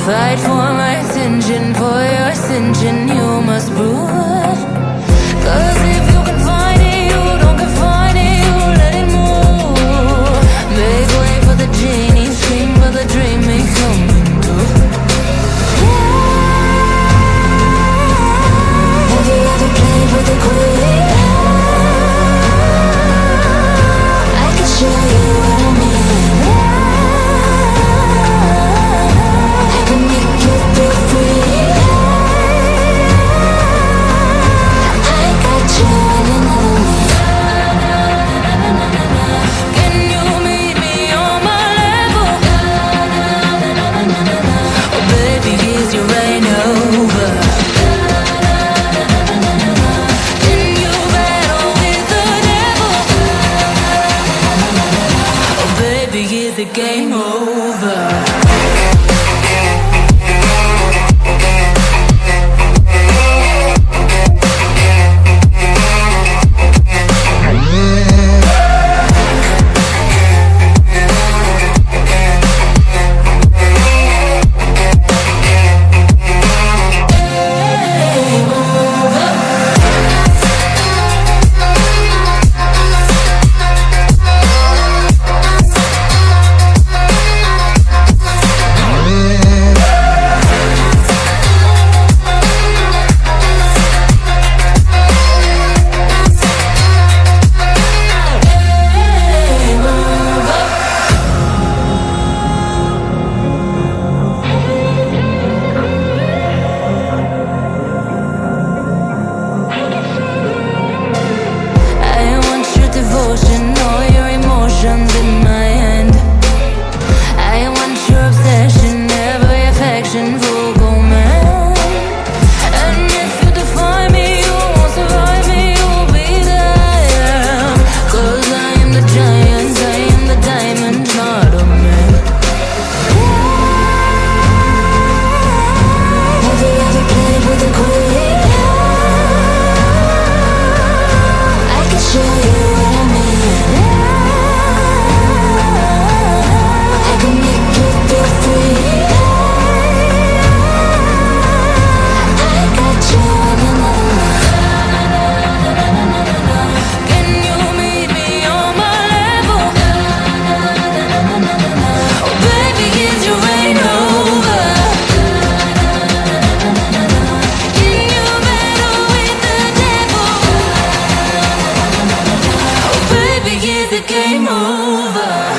Fight for my attention, for your ascension, you must prove. Cause if you can find it, you don't confine it, you let it move. Make way for the genie, scream for the dream, may come true. Have you ever played with a queen? I can show you what I mean. I can make you feel free. I got you in another league. Can you meet me on my level? Oh baby, is you right over? Can you battle with the devil? Oh baby, is the game over? All your emotions in my hand. I want your obsession, every affection, full command. And if you define me, you won't survive me, you'll be there. Cause I am the giant, I am the diamond, not a man. Have you ever played with a queen? I can show you what I mean. The game over.